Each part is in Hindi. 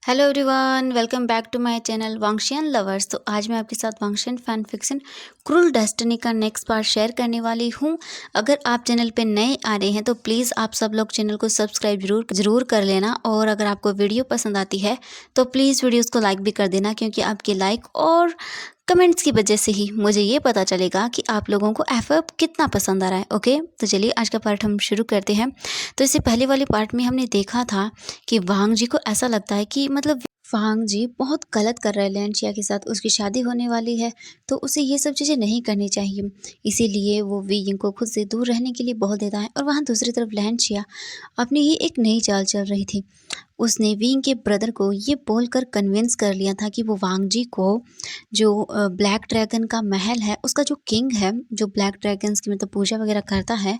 Hello everyone, welcome back to my channel Wangxian lovers. तो आज मैं आपके साथ Wangxian fan fiction cruel destiny का नेक्स्ट पार्ट शेयर करने वाली हूँ। अगर आप चैनल पे नए आ रहे हैं तो प्लीज़ आप सब लोग चैनल को सब्सक्राइब जरूर कर लेना। और अगर आपको वीडियो पसंद आती है तो प्लीज़ वीडियोज़ को लाइक भी कर देना, क्योंकि आपके लाइक और कमेंट्स की वजह से ही मुझे ये पता चलेगा कि आप लोगों को एफएफ कितना पसंद आ रहा है। ओके, तो चलिए आज का पार्ट हम शुरू करते हैं। तो इससे पहले वाले पार्ट में हमने देखा था कि वांग जी को ऐसा लगता है कि वांग जी बहुत गलत कर रहे हैं लैंचिया के साथ। उसकी शादी होने वाली है तो उसे ये सब चीज़ें नहीं करनी चाहिए। इसीलिए वो वी यिंग को खुद से दूर रहने के लिए बोल देता है। और वहाँ दूसरी तरफ लैंचिया अपनी ही एक नई चाल चल रही थी। उसने विंग के ब्रदर को ये बोलकर कन्विंस कर लिया था कि वो वांग जी को जो ब्लैक ड्रैगन का महल है, उसका जो किंग है, जो ब्लैक ड्रैगन्स की मतलब पूजा वगैरह करता है,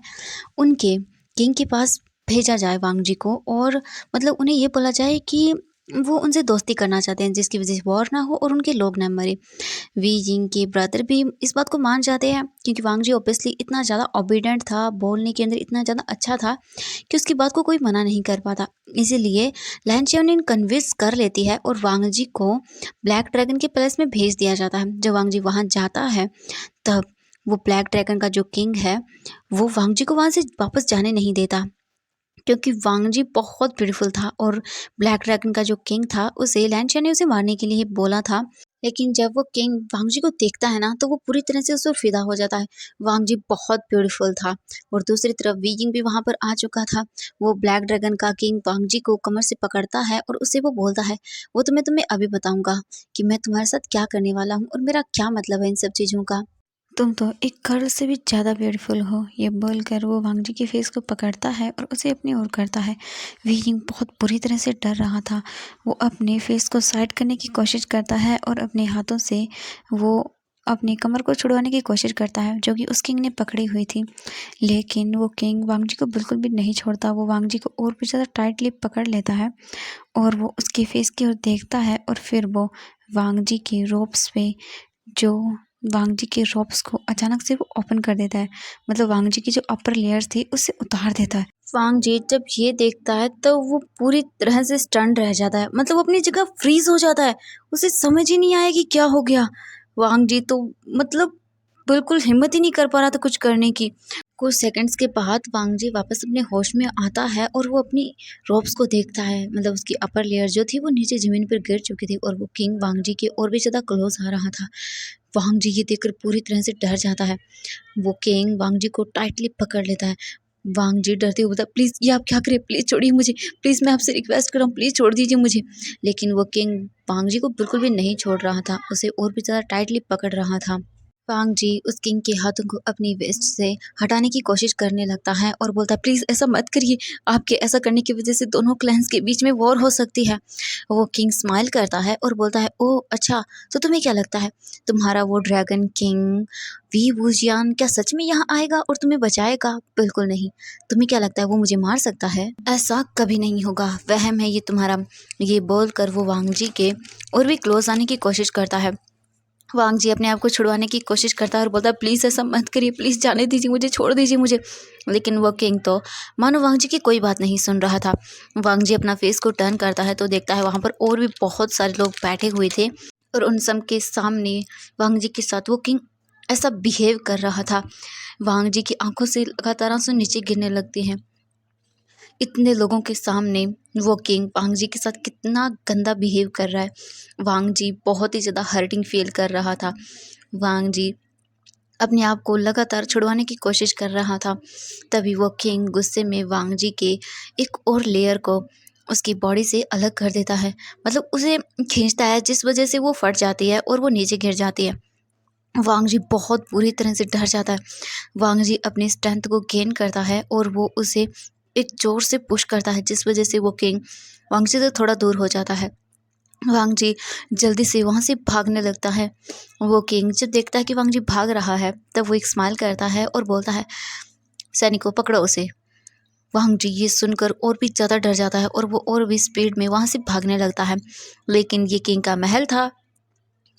उनके किंग के पास भेजा जाए वांग जी को। और मतलब उन्हें ये बोला जाए कि वो उनसे दोस्ती करना चाहते हैं, जिसकी वजह से वॉर ना हो और उनके लोग ना मरे। वी यिंग के ब्रदर भी इस बात को मान जाते हैं, क्योंकि वांग जी ऑब्वियसली इतना ज़्यादा ओबीडेंट था, बोलने के अंदर इतना ज़्यादा अच्छा था कि उसकी बात को कोई मना नहीं कर पाता। इसीलिए लैंचियन कन्विंस कर लेती है और वांग जी को ब्लैक ड्रैगन के पैलेस में भेज दिया जाता है। जब वांग जी वहाँ जाता है तब वो ब्लैक ड्रैगन का जो किंग है वो वांग जी को वहाँ से वापस जाने नहीं देता, क्योंकि वांग जी बहुत ब्यूटीफुल था। और ब्लैक ड्रैगन का जो किंग था उसे लैंचिया ने उसे मारने के लिए बोला था। लेकिन जब वो किंग वांग जी को देखता है ना तो वो पूरी तरह से उस पर फिदा हो जाता है। वांग जी बहुत ब्यूटीफुल था। और दूसरी तरफ वी यिंग भी वहां पर आ चुका था। वो ब्लैक ड्रैगन का किंग वांग जी को कमर से पकड़ता है और उससे वो बोलता है, वो तो मैं तुम्हें अभी बताऊंगा कि मैं तुम्हारे साथ क्या करने वाला हूँ और मेरा क्या मतलब है इन सब चीज़ों का। तुम तो एक गर्ल से भी ज़्यादा ब्यूटीफुल हो। ये बोलकर वो वांग जी के फेस को पकड़ता है और उसे अपनी ओर करता है। वी यिंग बहुत बुरी तरह से डर रहा था। वो अपने फेस को साइड करने की कोशिश करता है और अपने हाथों से वो अपनी कमर को छुड़वाने की कोशिश करता है, जो कि उस किंग ने पकड़ी हुई थी। लेकिन वो किंग वांग जी को बिल्कुल भी नहीं छोड़ता। वो वांग जी को और भी ज़्यादा टाइटली पकड़ लेता है और वो उसके फेस की ओर देखता है। और फिर वो वांग जी के रोब्स पे जो वांग जी के रोब्स को अचानक से वो ओपन कर देता है। मतलब वांग जी की जो अपर लेयर्स थी उससे उतार देता है। वांग जी जब ये देखता है तो वो पूरी तरह से स्टन रह जाता है, मतलब अपनी जगह फ्रीज हो जाता है। उसे समझ ही नहीं आया कि क्या हो गया। वांग जी तो मतलब बिल्कुल हिम्मत ही नहीं कर पा रहा था कुछ करने की। कुछ सेकंड्स के बाद वांग जी वापस अपने होश में आता है और वो अपनी रोब्स को देखता है। मतलब उसकी अपर लेयर जो थी वो नीचे जमीन पर गिर चुकी थी और वो किंग वांग जी के और भी ज़्यादा क्लोज आ रहा था। वांग जी ये देखकर पूरी तरह से डर जाता है। वो किंग वांग जी को टाइटली पकड़ लेता है। वांग जी डरते हुए बोलता है, प्लीज़ ये आप क्या करें, प्लीज़ छोड़िए मुझे, प्लीज़ मैं आपसे रिक्वेस्ट कर रहा हूँ, प्लीज़ छोड़ दीजिए मुझे। लेकिन वो किंग वांग जी को बिल्कुल भी नहीं छोड़ रहा था, उसे और भी ज़्यादा टाइटली पकड़ रहा था। वांग जी उस किंग के हाथों को अपनी वेस्ट से हटाने की कोशिश करने लगता है और बोलता है, प्लीज़ ऐसा मत करिए, आपके ऐसा करने की वजह से दोनों क्लैंस के बीच में वॉर हो सकती है। वो किंग स्माइल करता है और बोलता है, ओह अच्छा, तो तुम्हें क्या लगता है तुम्हारा वो ड्रैगन किंग वी वुजियान क्या सच में यहाँ आएगा और तुम्हें बचाएगा? बिल्कुल नहीं। तुम्हें क्या लगता है वो मुझे मार सकता है? ऐसा कभी नहीं होगा, वहम है ये तुम्हारा। ये बोलकर वो वांग जी के और भी क्लोज आने की कोशिश करता है। वांग जी अपने आप को छुड़वाने की कोशिश करता है और बोलता है, प्लीज़ ऐसा मत करिए, प्लीज़ जाने दीजिए मुझे, छोड़ दीजिए मुझे। लेकिन वो किंग तो मानो वांग जी की कोई बात नहीं सुन रहा था। वांग जी अपना फेस को टर्न करता है तो देखता है वहाँ पर और भी बहुत सारे लोग बैठे हुए थे और उन सब के सामने वांग जी के साथ वो किंग ऐसा बिहेव कर रहा था। वांग जी की आंखों से लगातार आंसू नीचे गिरने लगते हैं। इतने लोगों के सामने वो किंग वांग जी के साथ कितना गंदा बिहेव कर रहा है। वांग जी बहुत ही ज़्यादा हर्टिंग फील कर रहा था। वांग जी अपने आप को लगातार छुड़वाने की कोशिश कर रहा था। तभी वो किंग गुस्से में वांग जी के एक और लेयर को उसकी बॉडी से अलग कर देता है। मतलब उसे खींचता है, जिस वजह से वो फट जाती है और वो नीचे गिर जाती है। वांग जी बहुत बुरी तरह से डर जाता है। वांग जी अपनी स्ट्रेंथ को गेन करता है और वो उसे एक जोर से पुश करता है, जिस वजह से वो किंग वांग जी से थोड़ा दूर हो जाता है। वांग जी जल्दी से वहाँ से भागने लगता है। वो किंग जब देखता है कि वांग जी भाग रहा है तब वो एक स्माइल करता है और बोलता है, सैनिकों पकड़ो उसे। वांग जी ये सुनकर और भी ज़्यादा डर जाता है और वो और भी स्पीड में वहाँ से भागने लगता है। लेकिन ये किंग का महल था,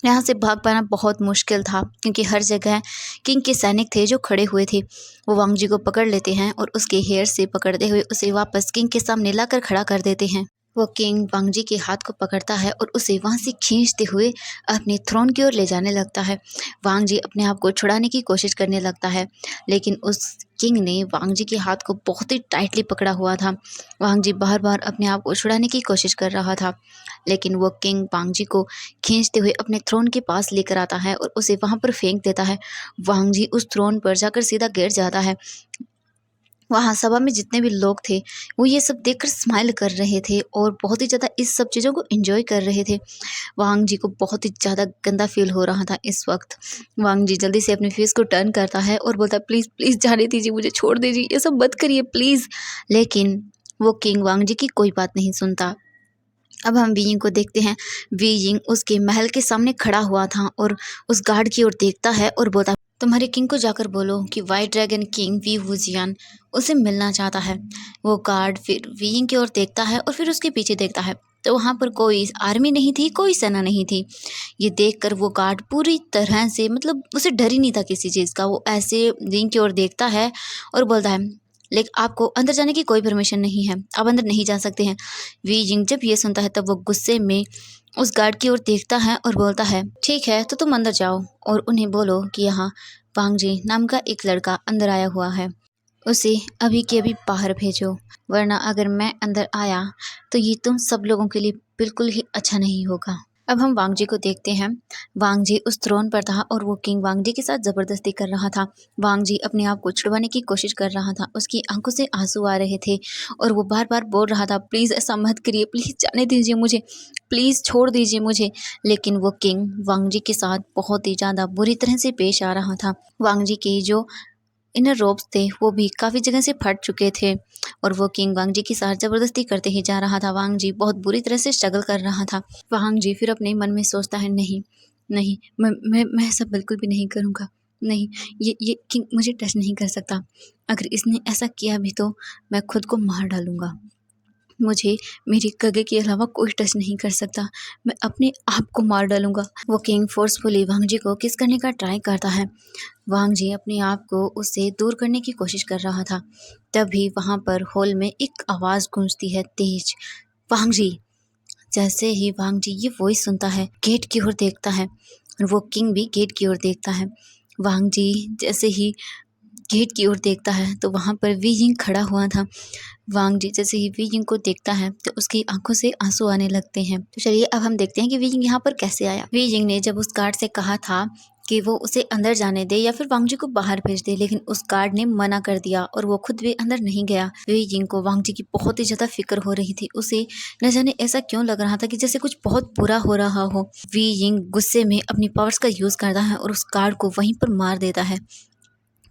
यहाँ से भाग पाना बहुत मुश्किल था, क्योंकि हर जगह किंग के सैनिक थे जो खड़े हुए थे। वो वांग जी को पकड़ लेते हैं और उसके हेयर से पकड़ते हुए उसे वापस किंग के सामने लाकर खड़ा कर देते हैं। वो किंग वांग जी के हाथ को पकड़ता है और उसे वहाँ से खींचते हुए अपने थ्रोन की ओर ले जाने लगता है। वांग जी अपने आप को छुड़ाने की कोशिश करने लगता है, लेकिन उस किंग ने वांग जी के हाथ को बहुत ही टाइटली पकड़ा हुआ था। वांग जी बार-बार अपने आप को छुड़ाने की कोशिश कर रहा था, लेकिन वो किंग वांग जी को खींचते हुए अपने थ्रोन के पास लेकर आता है और उसे वहाँ पर फेंक देता है। वांग जी उस थ्रोन पर जाकर सीधा गिर जाता है। वहाँ सभा में जितने भी लोग थे, वो ये सब देखकर स्माइल कर रहे थे और बहुत ही ज़्यादा इस सब चीज़ों को एन्जॉय कर रहे थे। वांग जी को बहुत ही ज़्यादा गंदा फ़ील हो रहा था इस वक़्त। वांग जी जल्दी से अपने फेस को टर्न करता है और बोलता है, प्लीज़, प्लीज़ जाने दीजिए मुझे, छोड़ दीजिए, ये सब मत करिए प्लीज़। लेकिन वो किंग वांग जी की कोई बात नहीं सुनता। अब हम वी यिंग को देखते हैं। वी यिंग उसके महल के सामने खड़ा हुआ था और उस गार्ड की ओर देखता है और बोलता है, तुम्हारे किंग को जाकर बोलो कि व्हाइट ड्रैगन किंग वी वुजियान उसे मिलना चाहता है। वो गार्ड फिर वी यिंग की ओर देखता है और फिर उसके पीछे देखता है, तो वहाँ पर कोई आर्मी नहीं थी, कोई सेना नहीं थी। ये देखकर वो गार्ड पूरी तरह से, मतलब उसे डर ही नहीं था किसी चीज़ का। वो ऐसे वी यिंग की ओर देखता है और बोलता है, लेकिन आपको अंदर जाने की कोई परमिशन नहीं है, आप अंदर नहीं जा सकते हैं। वी यिंग जब ये सुनता है तब वो गुस्से में उस गार्ड की ओर देखता है और बोलता है, ठीक है तो तुम अंदर जाओ और उन्हें बोलो कि यहाँ वांग जी नाम का एक लड़का अंदर आया हुआ है, उसे अभी के अभी बाहर भेजो, वरना अगर मैं अंदर आया तो ये तुम सब लोगों के लिए बिल्कुल ही अच्छा नहीं होगा। अब हम वांग जी को देखते हैं। वांग जी उस थ्रोन पर था और वो किंग वांग जी के साथ ज़बरदस्ती कर रहा था। वांग जी अपने आप को छुड़वाने की कोशिश कर रहा था। उसकी आंखों से आंसू आ रहे थे और वो बार-बार बोल रहा था, प्लीज़ ऐसा मत करिए, प्लीज़ जाने दीजिए मुझे, प्लीज़ छोड़ दीजिए मुझे। लेकिन वो किंग वांग जी के साथ बहुत ही ज़्यादा बुरी तरह से पेश आ रहा था। वांग जी के जो इनर रोब्स थे वो भी काफ़ी जगह से फट चुके थे और वो किंग वांग जी के साथ ज़बरदस्ती करते ही जा रहा था। वांग जी बहुत बुरी तरह से स्ट्रगल कर रहा था। वांग जी फिर अपने मन में सोचता है, नहीं, नहीं, मैं ऐसा बिल्कुल भी नहीं करूँगा। नहीं, ये किंग मुझे टच नहीं कर सकता। अगर इसने ऐसा किया भी तो मैं खुद को मार डालूँगा। मुझे मेरी गगे के अलावा कोई टच नहीं कर सकता। मैं अपने आप को मार डालूँगा। वो किंग फ़ोर्सफुली वांग जी को किस करने का ट्राई करता है। वांग जी अपने आप को उससे दूर करने की कोशिश कर रहा था। तभी वहाँ पर हॉल में एक आवाज़ गूंजती है तेज, वांग जी। जैसे ही वांग जी ये वॉइस सुनता है, गेट की ओर देखता है और वो किंग भी गेट की ओर देखता है। वांग जी जैसे ही गेट की ओर देखता है तो वहाँ पर वी यिंग खड़ा हुआ था। वांग जी जैसे ही वी यिंग को देखता है तो उसकी आंखों से आंसू आने लगते हैं। तो चलिए अब हम देखते हैं कि वी यिंग यहाँ पर कैसे आया। वी यिंग ने जब उस गार्ड से कहा था कि वो उसे अंदर जाने दे या फिर वांग जी को बाहर भेज दे, लेकिन उस गार्ड ने मना कर दिया और वो खुद भी अंदर नहीं गया। वी यिंग को वांग जी की बहुत ही ज़्यादा फिक्र हो रही थी। उसे न जाने ऐसा क्यों लग रहा था कि जैसे कुछ बहुत बुरा हो रहा हो। वी यिंग गुस्से में अपनी पावर्स का यूज़ करता है और उस गार्ड को वहीं पर मार देता है।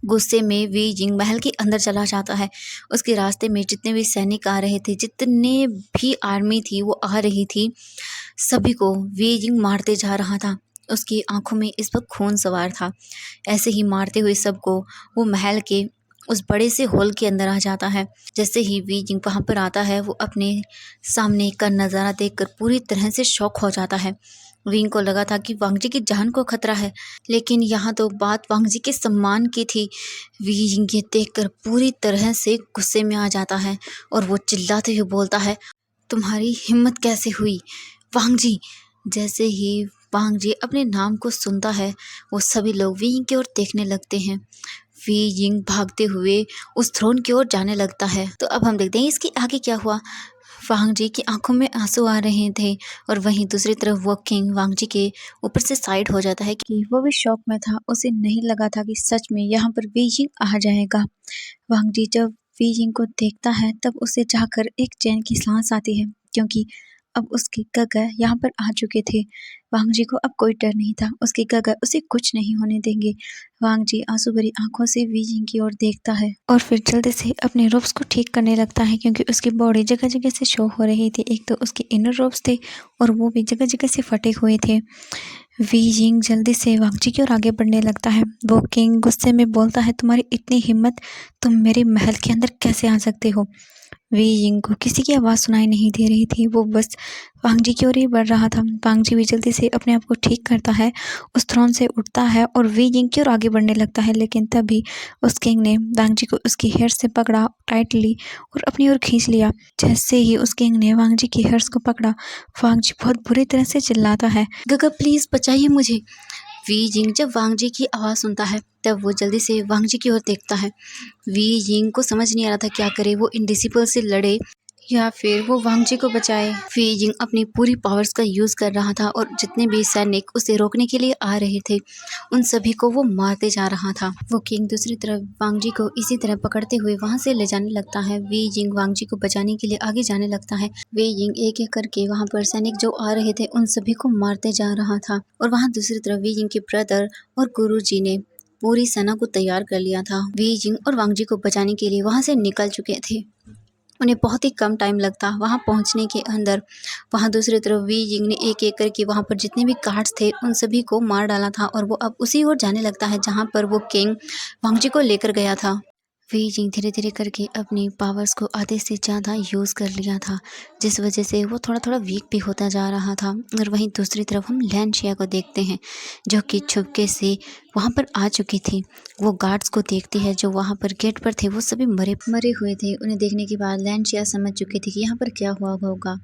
गुस्से में वी यिंग महल के अंदर चला जाता है। उसके रास्ते में जितने भी सैनिक आ रहे थे, जितने भी आर्मी थी वो आ रही थी, सभी को वी यिंग मारते जा रहा था। उसकी आंखों में इस वक्त खून सवार था। ऐसे ही मारते हुए सबको वो महल के उस बड़े से हॉल के अंदर आ जाता है। जैसे ही वी यिंग वहाँ पर आता है वो अपने सामने का नज़ारा देखकर पूरी तरह से शॉक हो जाता है। विंग को लगा था कि वांग जी की जान को खतरा है, लेकिन यहाँ तो बात वांग जी के सम्मान की थी। विंग ये देखकर पूरी तरह से गुस्से में आ जाता है और वो चिल्लाते हुए बोलता है, तुम्हारी हिम्मत कैसे हुई वांग जी। जैसे ही वांग जी अपने नाम को सुनता है वो सभी लोग वी यिंग की ओर देखने लगते हैं। वी यिंग भागते हुए उस थ्रोन की ओर जाने लगता है। तो अब हम देखते हैं इसके आगे क्या हुआ। वांग जी की आंखों में आंसू आ रहे थे और वहीं दूसरी तरफ वो किंग वांग जी के ऊपर से साइड हो जाता है कि वो भी शॉक में था। उसे नहीं लगा था कि सच में यहाँ पर वी यिंग आ जाएगा। वांग जी जब वी यिंग को देखता है तब उसे जाकर एक चैन की सांस आती है, क्योंकि अब उसके गगा यहाँ पर आ चुके थे। वांग जी को अब कोई डर नहीं था। उसके गगा उसे कुछ नहीं होने देंगे। वांग जी आंसू भरी आंखों से वी यिंग की ओर देखता है और फिर जल्दी से अपने रोब्स को ठीक करने लगता है, क्योंकि उसकी बॉडी जगह जगह से शो हो रही थी। एक तो उसके इनर रोब्स थे और वो भी जगह जगह से फटे हुए थे। वी यिंग जल्दी से वांग जी की ओर आगे बढ़ने लगता है। वो किंग गुस्से में बोलता है, तुम्हारी इतनी हिम्मत, तुम मेरे महल के अंदर कैसे आ सकते हो। वी यिंग को किसी की आवाज़ सुनाई नहीं दे रही थी। वो बस वांग जी की ओर ही बढ़ रहा था। वांग जी भी जल्दी से अपने आप को ठीक करता है, उस थ्रोन से उठता है और वी यिंग की ओर आगे बढ़ने लगता है। लेकिन तभी उस किंग ने वांग जी को उसकी हेयर से पकड़ा टाइटली और अपनी ओर खींच लिया। जैसे ही उस किंग ने वांग जी की हेयर्स को पकड़ा, वांग जी बहुत बुरी तरह से चिल्लाता है, गगा प्लीज़ बचाइए मुझे। वी जिंग जब वांग जी की आवाज़ सुनता है तब वो जल्दी से वांग जी की ओर देखता है। वी जिंग को समझ नहीं आ रहा था क्या करे, वो इनडिसिबल से लड़े या फिर वो वांग जी को बचाए। वी जिंग अपनी पूरी पावर्स का यूज़ कर रहा था और जितने भी सैनिक उसे रोकने के लिए आ रहे थे उन सभी को वो मारते जा रहा था। वो किंग दूसरी तरफ वांग जी को इसी तरह पकड़ते हुए वहां से ले जाने लगता है। वी जिंग वांग जी को बचाने के लिए आगे जाने लगता है। वी जिंग एक एक करके वहां पर सैनिक जो आ रहे थे उन सभी को मारते जा रहा था और वहां दूसरी तरफ वी जिंग के ब्रदर और गुरु जी ने पूरी सेना को तैयार कर लिया था। वी जिंग और वांग जी को बचाने के लिए वहां से निकल चुके थे। उन्हें बहुत ही कम टाइम लगता वहां पहुंचने के अंदर। वहां दूसरी तरफ वी जिंग ने एक एक करके वहां पर जितने भी गार्ड्स थे उन सभी को मार डाला था और वो अब उसी ओर जाने लगता है जहां पर वो किंग वांग जी को लेकर गया था। वी जिंग धीरे धीरे करके अपनी पावर्स को आधे से ज़्यादा यूज़ कर लिया था, जिस वजह से वो थोड़ा थोड़ा वीक भी होता जा रहा था। और वहीं दूसरी तरफ हम लैंशिया को देखते हैं जो कि छुपके से वहाँ पर आ चुकी थी। वो गार्ड्स को देखती है जो वहाँ पर गेट पर थे, वो सभी मरे मरे हुए थे। उन्हें देखने के बाद लैंशिया समझ चुकी थी कि यहाँ पर क्या हुआ होगा।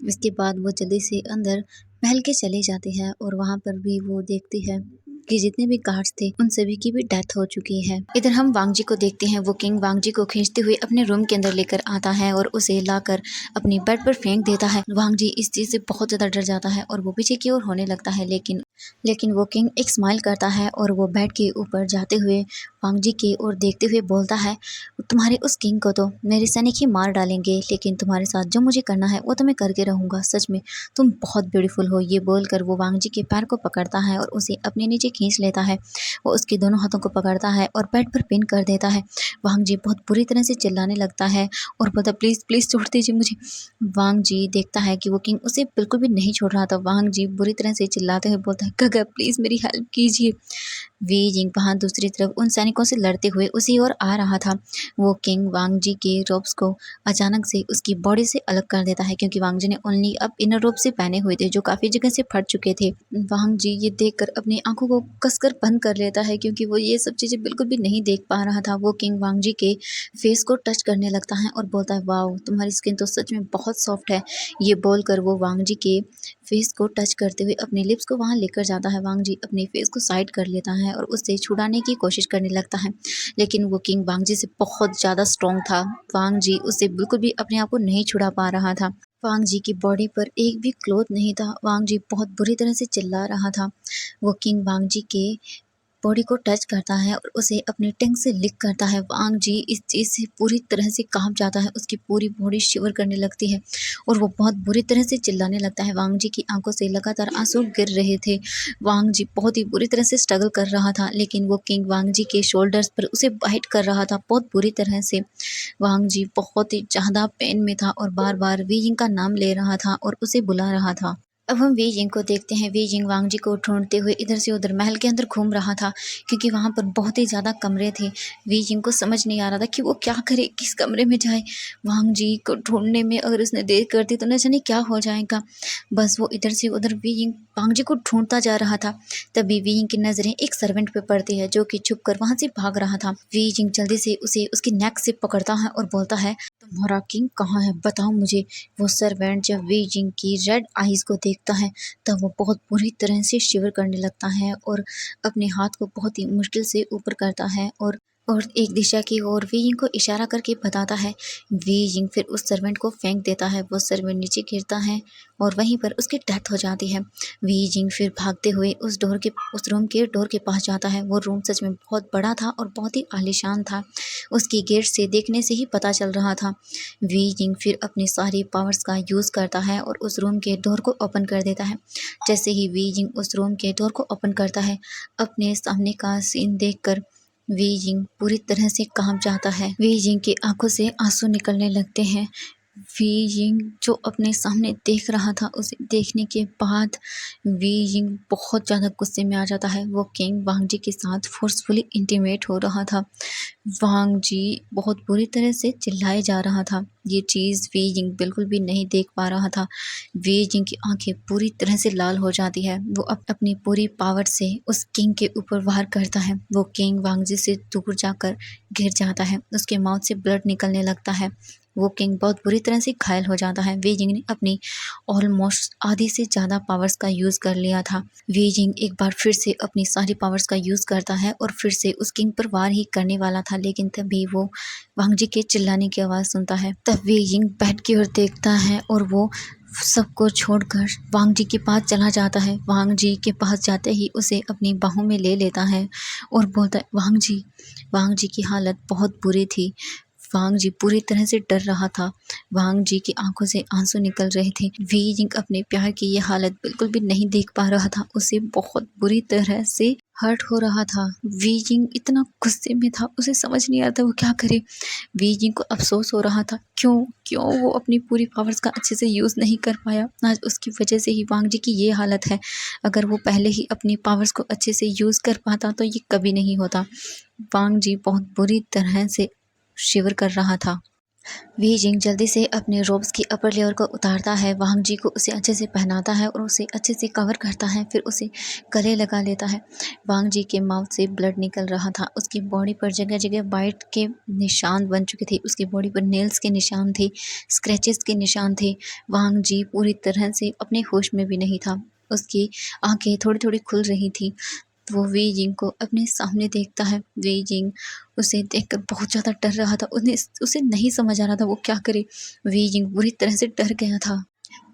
इसके बाद वो जल्दी से अंदर महल के चली जाती है और वहाँ पर भी वो देखती है कि जितने भी गार्ड्स थे उन सभी की भी डेथ हो चुकी है। इधर हम वांग जी को देखते हैं। वो किंग वांग जी को खींचते हुए अपने रूम के अंदर लेकर आता है और उसे लाकर अपनी बेड पर फेंक देता है। वांग जी इस चीज से बहुत ज्यादा डर जाता है और वो पीछे की ओर होने लगता है, लेकिन वो किंग एक स्माइल करता है और वो बेड के ऊपर जाते हुए वांग जी की ओर देखते हुए बोलता है, तुम्हारे उस किंग को तो मेरे सैनिक ही मार डालेंगे, लेकिन तुम्हारे साथ जो मुझे करना है वो तो मैं करके रहूंगा। सच में तुम बहुत ब्यूटीफुल हो। ये बोलकर वो वांग जी के पैर को पकड़ता है और उसे अपने नीचे खींच लेता है। वो उसके दोनों हाथों को पकड़ता है और बेड पर पिन कर देता है। वांग जी बहुत बुरी तरह से चिल्लाने लगता है और बोलता, प्लीज़ प्लीज़ छोड़ दीजिए मुझे। वांग जी देखता है कि वो किंग उसे बिल्कुल भी नहीं छोड़ रहा था। वांग जी बुरी तरह से चिल्लाते हुए बोलता है, गगा प्लीज़ मेरी हेल्प कीजिए। वी जिंग वहां दूसरी तरफ उन सैनिकों से लड़ते हुए उसी ओर आ रहा था। वो किंग वांग जी के रोब्स को अचानक से उसकी बॉडी से अलग कर देता है, क्योंकि वांग जी ने ओनली अब इनर रोब से पहने हुए थे जो काफी जगह से फट चुके थे। वांग जी ये देखकर अपनी आंखों को कसकर बंद कर लेता है, क्योंकि वो ये सब चीजें बिल्कुल भी नहीं देख पा रहा था। वो किंग वांग जी के फेस को टच करने लगता है और बोलता है, वाओ तुम्हारी स्किन तो सच में बहुत सॉफ्ट है। ये बोलकर वो वांग जी के फेस को टच करते हुए अपने लिप्स को वहां लेकर जाता है। वांग जी अपने फेस को साइड कर लेता है और उससे छुड़ाने की कोशिश करने लगता है, लेकिन वो किंग वांग जी से बहुत ज़्यादा स्ट्रॉन्ग था। वांग जी उससे बिल्कुल भी अपने आप को नहीं छुड़ा पा रहा था। वांग जी की बॉडी पर एक भी क्लोथ नहीं था। वांग जी बहुत बुरी तरह से चिल्ला रहा था। वो किंग वांग जी के बॉडी को टच करता है और उसे अपनी टंग से लिक करता है। वांग जी इस चीज़ से पूरी तरह से कांप जाता है, उसकी पूरी बॉडी शिवर करने लगती है और वो बहुत बुरी तरह से चिल्लाने लगता है। वांग जी की आंखों से लगातार आंसू गिर रहे थे। वांग जी बहुत ही बुरी तरह से स्ट्रगल कर रहा था, लेकिन वो किंग वांग जी के शोल्डर्स पर उसे बाइट कर रहा था बहुत बुरी तरह से। वांग जी बहुत ही ज़्यादा पेन में था और बार बार वी यिंग का नाम ले रहा था और उसे बुला रहा था। अब हम वी जिंग को देखते हैं। वी जिंग वांग जी को ढूंढते हुए इधर से उधर महल के अंदर घूम रहा था, क्योंकि वहां पर बहुत ही ज्यादा कमरे थे। वी जिंग को समझ नहीं आ रहा था कि वो क्या करे, किस कमरे में जाए। वांग जी को ढूंढने में अगर उसने देर कर दी तो न जाने क्या हो जाएगा। बस वो इधर से उधर वी जिंग वांग जी को ढूंढता जा रहा था। तभी वी जिंग की नजरें एक सर्वेंट पे पड़ती है जो कि छुप कर वहां से भाग रहा था। वी जिंग जल्दी से उसे उसकी नेक से पकड़ता है और बोलता है, तुम्हारा किंग कहाँ है, बताओ मुझे। वो सर्वेंट जब वी जिंग की रेड आईज को देखता है तब वो बहुत बुरी तरह से शिवर करने लगता है और अपने हाथ को बहुत ही मुश्किल से ऊपर करता है और एक दिशा की ओर वी जिंग को इशारा करके बताता है। वी जिंग फिर उस सर्वेंट को फेंक देता है। वो सर्वेंट नीचे गिरता है और वहीं पर उसकी डेथ हो जाती है। वी जिंग फिर भागते हुए उस रूम के डोर के पास जाता है। वो रूम सच में बहुत बड़ा था और बहुत ही आलीशान था। उसकी गेट से देखने से ही पता चल रहा था। वी जिंग फिर अपनी सारी पावर्स का यूज़ करता है और उस रूम के डोर को ओपन कर देता है। जैसे ही वी जिंग उस रूम के डोर को ओपन करता है, अपने सामने का सीन देखकर वी जिंग पूरी तरह से कांप जाता है। वी जिंग की आंखों से आंसू निकलने लगते हैं। वी यिंग जो अपने सामने देख रहा था, उसे देखने के बाद वी यिंग बहुत ज़्यादा गुस्से में आ जाता है। वो किंग वांग जी के साथ फोर्सफुली इंटीमेट हो रहा था। वांग जी बहुत बुरी तरह से चिल्लाए जा रहा था। ये चीज़ वी यिंग बिल्कुल भी नहीं देख पा रहा था। वी यिंग की आंखें पूरी तरह से लाल हो जाती है। वो अपनी पूरी पावर से उस किंग के ऊपर वार करता है। वो किंग वांग जी से दूर जाकर गिर जाता है। उसके माउथ से ब्लड निकलने लगता है। वो किंग बहुत बुरी तरह से घायल हो जाता है। वी यिंग ने अपनी ऑलमोस्ट आधी से ज़्यादा पावर्स का यूज़ कर लिया था। वी यिंग एक बार फिर से अपनी सारी पावर्स का यूज़ करता है और फिर से उस किंग पर वार ही करने वाला था, लेकिन तभी वो वांग जी के चिल्लाने की आवाज़ सुनता है। तब वी यिंग बेड की ओर देखता है और वो सबको छोड़कर वांग जी के पास चला जाता है। वांग जी के पास जाते ही उसे अपनी बाहों में ले लेता है और बोलता है, वांग जी की हालत बहुत बुरी थी। वांग जी पूरी तरह से डर रहा था। वांग जी की आंखों से आंसू निकल रहे थे। वी यिंग अपने प्यार की ये हालत बिल्कुल भी नहीं देख पा रहा था। उसे बहुत बुरी तरह से हर्ट हो रहा था। वी यिंग इतना गुस्से में था, उसे समझ नहीं आता वो क्या करे। वी यिंग को अफसोस हो रहा था, क्यों वो अपनी पूरी पावर्स का अच्छे से यूज़ नहीं कर पाया। आज उसकी वजह से ही वांग जी की ये हालत है। अगर वो पहले ही अपनी पावर्स को अच्छे से यूज़ कर पाता तो ये कभी नहीं होता। वांग जी बहुत बुरी तरह से शिवर कर रहा था। वी यिंग जल्दी से अपने रोब्स की अपर लेयर को उतारता है। वांग जी को उसे अच्छे से पहनाता है और उसे अच्छे से कवर करता है, फिर उसे गले लगा लेता है। वांग जी के माउथ से ब्लड निकल रहा था। उसकी बॉडी पर जगह जगह बाइट के निशान बन चुके थे। उसकी बॉडी पर नेल्स के निशान थे, स्क्रैचेस के निशान थे। वांग जी पूरी तरह से अपने होश में भी नहीं था। उसकी आंखें थोड़ी थोड़ी खुल रही थी। वो वी यिंग को अपने सामने देखता है। वी यिंग उसे देखकर बहुत ज़्यादा डर रहा था। उसे नहीं समझ आ रहा था वो क्या करे। वी यिंग बुरी तरह से डर गया था।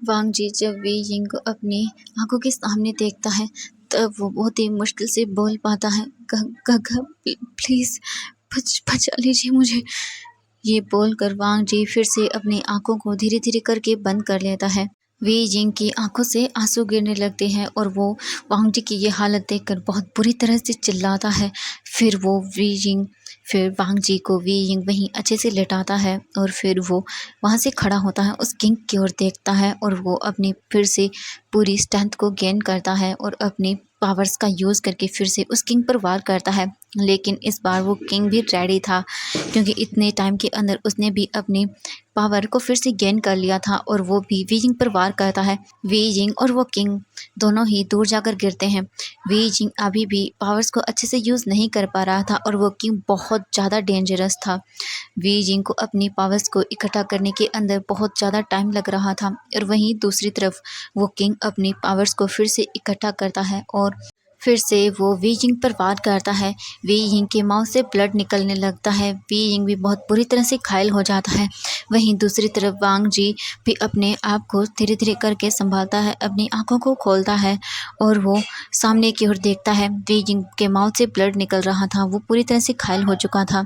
वांग जी जब वी यिंग को अपनी आंखों के सामने देखता है, तब वो बहुत ही मुश्किल से बोल पाता है, प्लीज़ बचा लीजिए मुझे। ये बोलकर वांग जी फिर से अपनी आंखों को धीरे धीरे करके बंद कर लेता है। वी यिंग की आंखों से आंसू गिरने लगते हैं और वो वांग जी की ये हालत देखकर बहुत बुरी तरह से चिल्लाता है। फिर वांग जी को वी यिंग वहीं अच्छे से लेटाता है और फिर वो वहाँ से खड़ा होता है, उस किंग की ओर देखता है और वो अपनी फिर से पूरी स्ट्रेंथ को गेन करता है और अपनी पावर्स का यूज़ करके फिर से उस किंग पर वार करता है। लेकिन इस बार वो किंग भी रेडी था, क्योंकि इतने टाइम के अंदर उसने भी अपनी पावर को फिर से गेन कर लिया था और वो भी वी यिंग पर वार करता है। वी यिंग और वो किंग दोनों ही दूर जाकर गिरते हैं। वी यिंग अभी भी पावर्स को अच्छे से यूज़ नहीं कर पा रहा था और वो किंग बहुत ज़्यादा डेंजरस था। वी यिंग को अपनी पावर्स को इकट्ठा करने के अंदर बहुत ज़्यादा टाइम लग रहा था और वहीं दूसरी तरफ वो किंग अपनी पावर्स को फिर से इकट्ठा करता है और फिर से वो वी यिंग पर वार करता है। वी यिंग के माउथ से ब्लड निकलने लगता है। वी यिंग भी बहुत बुरी तरह से घायल हो जाता है। वहीं दूसरी तरफ वांग जी भी अपने आप को धीरे धीरे करके संभालता है, अपनी आंखों को खोलता है और वो सामने की ओर देखता है। वी यिंग के माउथ से ब्लड निकल रहा था, वो पूरी तरह से घायल हो चुका था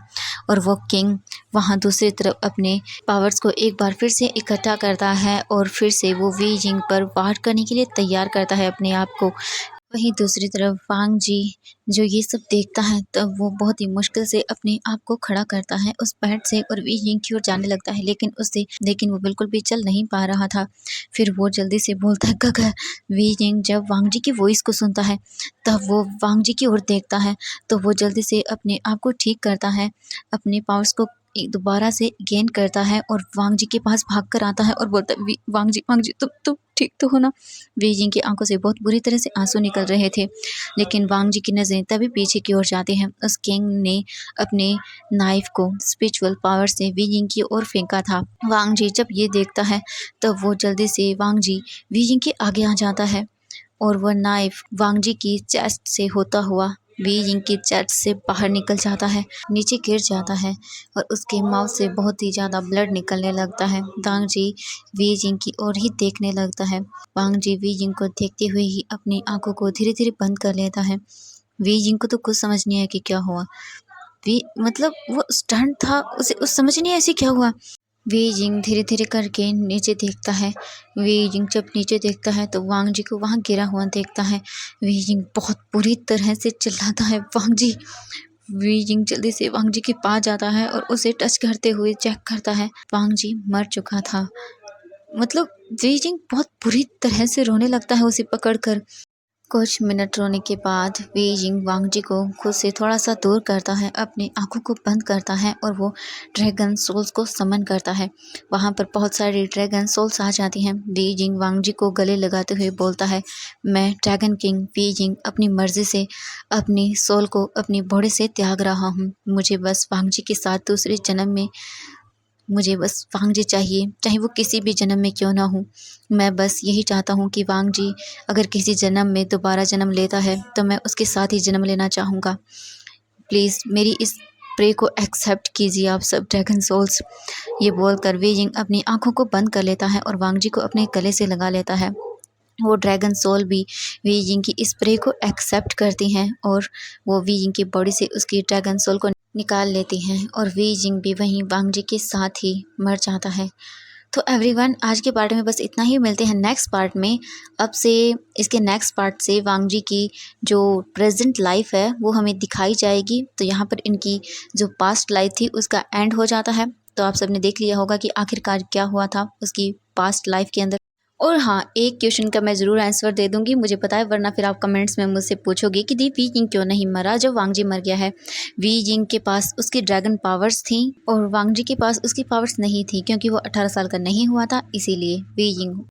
और वो किंग वहाँ दूसरी तरफ अपने पावर्स को एक बार फिर से इकट्ठा करता है और फिर से वो वी यिंग पर वार करने के लिए तैयार करता है अपने आप को। वहीं दूसरी तरफ वांग जी जो ये सब देखता है, तब वो बहुत ही मुश्किल से अपने आप को खड़ा करता है उस बेड से और वी यिंग की ओर जाने लगता है, लेकिन वो बिल्कुल भी चल नहीं पा रहा था। फिर वो जल्दी से बोलता है, गगर। वी यिंग जब वांग जी की वॉइस को सुनता है, तब वो वांग जी की ओर देखता है, तो वो जल्दी से अपने आप को ठीक करता है, अपने पावर्स को दोबारा से गेन करता है और वांग जी के पास भाग कर आता है और बोलता है, वांग जी तुम ठीक तो हो ना। वी यिंग की आंखों से बहुत बुरी तरह से आंसू निकल रहे थे, लेकिन वांग जी की नज़रें तभी पीछे की ओर जाती हैं। उस किंग ने अपने नाइफ को स्पिरिचुअल पावर से वी यिंग की ओर फेंका था। वांग जी जब ये देखता है, तब वो जल्दी से वांग जी वी यिंग के आगे आ जाता है और वह नाइफ वांग जी की चेस्ट से होता हुआ वी यिंग की चेस्ट से बाहर निकल जाता है, नीचे गिर जाता है और उसके माउथ से बहुत ही ज़्यादा ब्लड निकलने लगता है। वांग जी वी यिंग की ओर ही देखने लगता है। वांग जी वी यिंग को देखते हुए ही अपनी आंखों को धीरे धीरे बंद कर लेता है। वी यिंग को तो कुछ समझ नहीं आया कि क्या हुआ। मतलब वो स्टंट था, उसे उस समझ नहीं आया ऐसे क्या हुआ। वी यिंग धीरे धीरे करके नीचे देखता है। वी यिंग जब नीचे देखता है तो वांग जी को वहाँ गिरा हुआ देखता है। वी यिंग बहुत बुरी तरह से चिल्लाता है, वी जिंग जल्दी से वांग जी के पास जाता है और उसे टच करते हुए चेक करता है। वांग जी मर चुका था। मतलब वी जिंग बहुत बुरी तरह से रोने लगता है उसे पकड़कर। कुछ मिनट रोने के बाद वी जिंग वांग जी को खुद से थोड़ा सा दूर करता है, अपनी आंखों को बंद करता है और वो ड्रैगन सोल्स को समन करता है। वहाँ पर बहुत सारी ड्रैगन सोल्स आ जाती हैं। वी जिंग वांग जी को गले लगाते हुए बोलता है, मैं ड्रैगन किंग वी जिंग अपनी मर्जी से अपनी सोल को अपनी बॉडी से त्याग रहा हूँ। मुझे बस वांग जी के साथ दूसरे जन्म में मुझे बस वांग जी चाहिए, चाहे वो किसी भी जन्म में क्यों ना हो। मैं बस यही चाहता हूँ कि वांग जी अगर किसी जन्म में दोबारा जन्म लेता है तो मैं उसके साथ ही जन्म लेना चाहूँगा। प्लीज़ मेरी इस प्रे को एक्सेप्ट कीजिए आप सब ड्रैगन सोल्स। ये बोलकर वी जिंग अपनी आंखों को बंद कर लेता है और वांग जी को अपने गले से लगा लेता है। वो ड्रैगन सोल भी वी जिंग की इस प्रे को एक्सेप्ट करती हैं और वो वी जिंग की बॉडी से उसकी ड्रैगन सोल को निकाल लेती हैं और वी जिंग भी वहीं वांग जी के साथ ही मर जाता है। तो एवरीवन, आज के पार्ट में बस इतना ही। मिलते हैं नेक्स्ट पार्ट में। अब से इसके नेक्स्ट पार्ट से वांग जी की जो प्रेजेंट लाइफ है वो हमें दिखाई जाएगी। तो यहाँ पर इनकी जो पास्ट लाइफ थी उसका एंड हो जाता है। तो आप सबने देख लिया होगा कि आखिरकार क्या हुआ था उसकी पास्ट लाइफ के अंदर। और हाँ, एक क्वेश्चन का मैं ज़रूर आंसर दे दूंगी, मुझे पता है, वरना फिर आप कमेंट्स में मुझसे पूछोगे कि दी वी जिंग क्यों नहीं मरा जब वांग जी मर गया है। वी जिंग के पास उसकी ड्रैगन पावर्स थी और वांग जी के पास उसकी पावर्स नहीं थी, क्योंकि वो 18 साल का नहीं हुआ था, इसीलिए वी जिंग